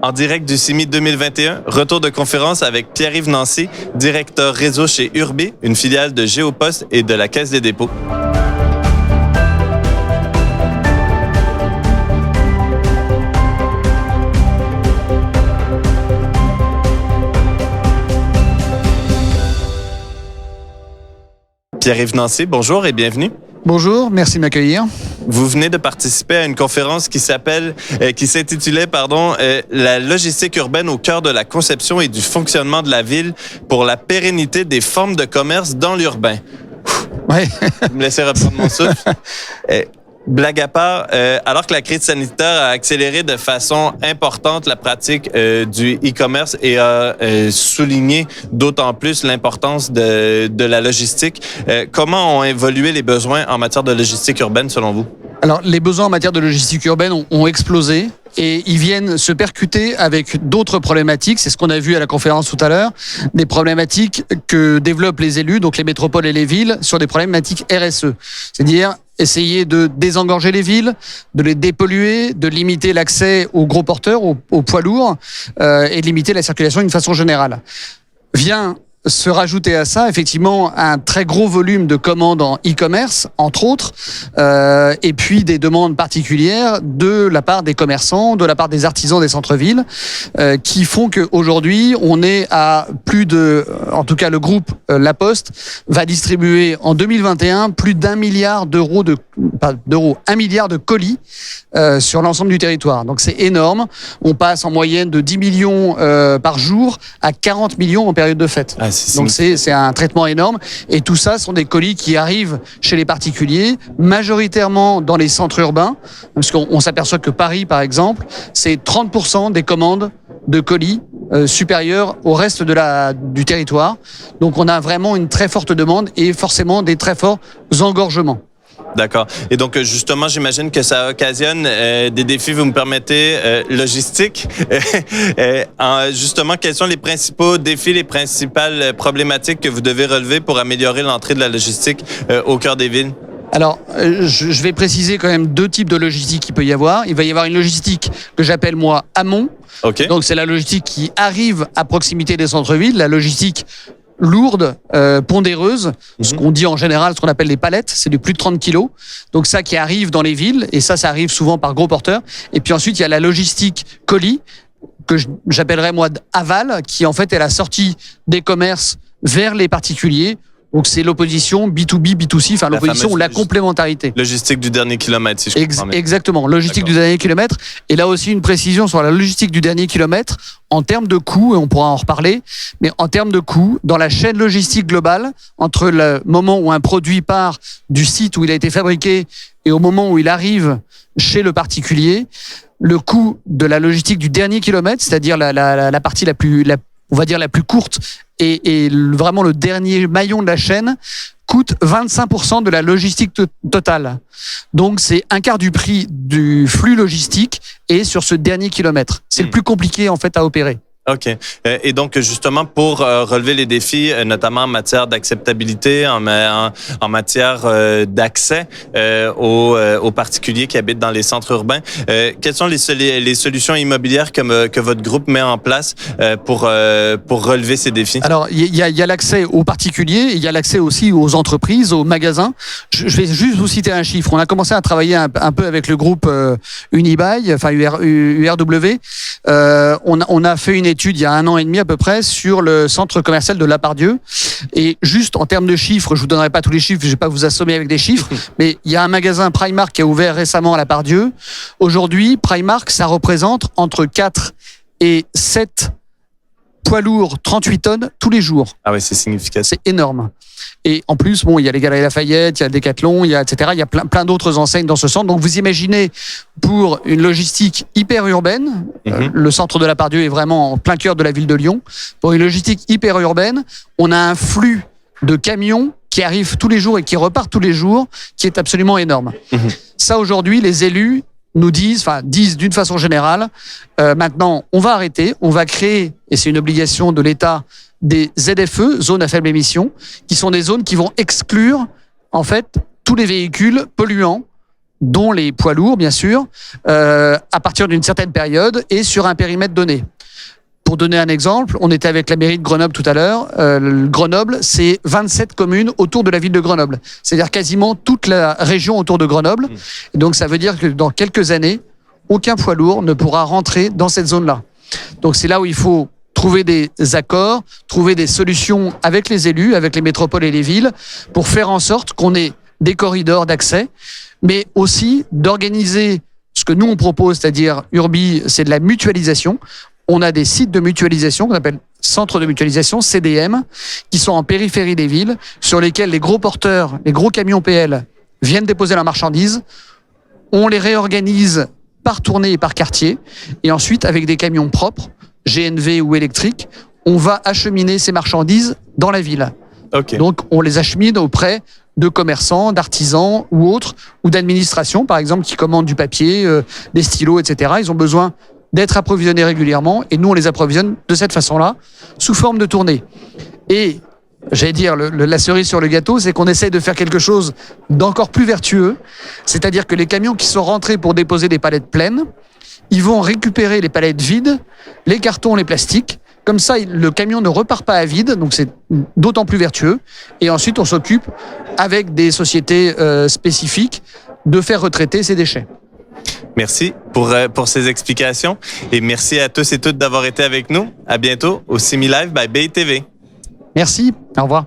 En direct du CIMI 2021, retour de conférence avec Pierre-Yves Nancy, directeur réseau chez Urbé, une filiale de Géopost et de la Caisse des dépôts. Pierre-Yves Nancy, bonjour et bienvenue. Bonjour, merci de m'accueillir. Vous venez de participer à une conférence qui s'intitulait La logistique urbaine au cœur de la conception et du fonctionnement de la ville pour la pérennité des formes de commerce dans l'urbain. Ouais. Vous me laissez reprendre mon souffle. Blague à part, alors que la crise sanitaire a accéléré de façon importante la pratique du e-commerce et a souligné d'autant plus l'importance de la logistique, comment ont évolué les besoins en matière de logistique urbaine selon vous? Alors, les besoins en matière de logistique urbaine ont explosé et ils viennent se percuter avec d'autres problématiques. C'est ce qu'on a vu à la conférence tout à l'heure, des problématiques que développent les élus, donc les métropoles et les villes, sur des problématiques RSE. C'est-à-dire essayer de désengorger les villes, de les dépolluer, de limiter l'accès aux gros porteurs, aux poids lourds, et de limiter la circulation d'une façon générale. Vient se rajouter à ça, effectivement, un très gros volume de commandes en e-commerce, entre autres, et puis des demandes particulières de la part des commerçants, de la part des artisans des centres-villes, qui font qu'aujourd'hui, on est à plus de, en tout cas le groupe La Poste va distribuer en 2021 plus d'1 milliard d'euros, 1 milliard de colis sur l'ensemble du territoire. Donc c'est énorme. On passe en moyenne de 10 millions par jour à 40 millions en période de fête. Donc c'est un traitement énorme. Et tout ça sont des colis qui arrivent chez les particuliers, majoritairement dans les centres urbains, parce qu'on s'aperçoit que Paris, par exemple, c'est 30% des commandes de colis supérieurs au reste du territoire. Donc on a vraiment une très forte demande et forcément des très forts engorgements. D'accord. Et donc, justement, j'imagine que ça occasionne des défis, vous me permettez, logistiques. Justement, quels sont les principaux défis, les principales problématiques que vous devez relever pour améliorer l'entrée de la logistique au cœur des villes? Alors, je vais préciser quand même deux types de logistique qu'il peut y avoir. Il va y avoir une logistique que j'appelle, moi, amont. Okay. Donc, c'est la logistique qui arrive à proximité des centres-villes, la logistique lourde, pondéreuse, ce qu'on dit en général, ce qu'on appelle les palettes, c'est de plus de 30 kilos. Donc ça qui arrive dans les villes, et ça arrive souvent par gros porteurs. Et puis ensuite, il y a la logistique colis, que j'appellerais moi aval, qui en fait est la sortie des commerces vers les particuliers. Donc c'est l'opposition B2B, B2C, enfin l'opposition ou la complémentarité. Logistique du dernier kilomètre, si je comprends bien. Exactement, logistique du dernier kilomètre. Et là aussi une précision sur la logistique du dernier kilomètre en termes de coûts, et on pourra en reparler, mais en termes de coûts, dans la chaîne logistique globale, entre le moment où un produit part du site où il a été fabriqué et au moment où il arrive chez le particulier, le coût de la logistique du dernier kilomètre, c'est-à-dire la partie on va dire la plus courte et vraiment le dernier maillon de la chaîne, coûte 25% de la logistique totale. Donc c'est un quart du prix du flux logistique et sur ce dernier kilomètre. C'est le plus compliqué en fait à opérer. OK. Et donc, justement, pour relever les défis, notamment en matière d'acceptabilité, en matière d'accès aux particuliers qui habitent dans les centres urbains, quelles sont les solutions immobilières que votre groupe met en place pour relever ces défis? Alors, il y a l'accès aux particuliers, il y a l'accès aussi aux entreprises, aux magasins. Je vais juste vous citer un chiffre. On a commencé à travailler un peu avec le groupe Unibail, enfin URW. On a fait une étude il y a 1 an et demi à peu près sur le centre commercial de Lapardieu. Et juste en termes de chiffres, je vous donnerai pas tous les chiffres, je vais pas vous assommer avec des chiffres, mais il y a un magasin Primark qui a ouvert récemment à Lapardieu. Aujourd'hui, Primark, ça représente entre 4 et 7 poids lourds 38 tonnes tous les jours. Ah oui, c'est significatif. C'est énorme. Et en plus, il y a les Galeries Lafayette, il y a Decathlon, etc. Il y a plein d'autres enseignes dans ce centre. Donc vous imaginez, pour une logistique hyper urbaine, le centre de Lapardieu est vraiment en plein cœur de la ville de Lyon. Pour une logistique hyper urbaine, on a un flux de camions qui arrivent tous les jours et qui repartent tous les jours, qui est absolument énorme. Ça, aujourd'hui, les élus nous disent d'une façon générale, maintenant, on va arrêter, on va créer, et c'est une obligation de l'État, des ZFE, zones à faible émission, qui sont des zones qui vont exclure, en fait, tous les véhicules polluants dont les poids lourds, bien sûr, à partir d'une certaine période et sur un périmètre donné. Pour donner un exemple, on était avec la mairie de Grenoble tout à l'heure. Grenoble, c'est 27 communes autour de la ville de Grenoble. C'est-à-dire quasiment toute la région autour de Grenoble. Et donc, ça veut dire que dans quelques années, aucun poids lourd ne pourra rentrer dans cette zone-là. Donc, c'est là où il faut trouver des accords, trouver des solutions avec les élus, avec les métropoles et les villes, pour faire en sorte qu'on ait des corridors d'accès, mais aussi d'organiser ce que nous on propose, c'est-à-dire Urbi, c'est de la mutualisation. On a des sites de mutualisation qu'on appelle centres de mutualisation, CDM, qui sont en périphérie des villes, sur lesquels les gros porteurs, les gros camions PL viennent déposer leurs marchandises. On les réorganise par tournée et par quartier, et ensuite avec des camions propres, GNV ou électriques, on va acheminer ces marchandises dans la ville. Okay. Donc, on les achemine auprès de commerçants, d'artisans ou autres, ou d'administrations, par exemple, qui commandent du papier, des stylos, etc. Ils ont besoin d'être approvisionnés régulièrement, et nous, on les approvisionne de cette façon-là, sous forme de tournée. Et, j'allais dire, la cerise sur le gâteau, c'est qu'on essaye de faire quelque chose d'encore plus vertueux, c'est-à-dire que les camions qui sont rentrés pour déposer des palettes pleines, ils vont récupérer les palettes vides, les cartons, les plastiques. Comme ça, le camion ne repart pas à vide, donc c'est d'autant plus vertueux. Et ensuite, on s'occupe, avec des sociétés spécifiques, de faire retraiter ces déchets. Merci pour ces explications et merci à tous et toutes d'avoir été avec nous. À bientôt au Simi Live by BITV. Merci, au revoir.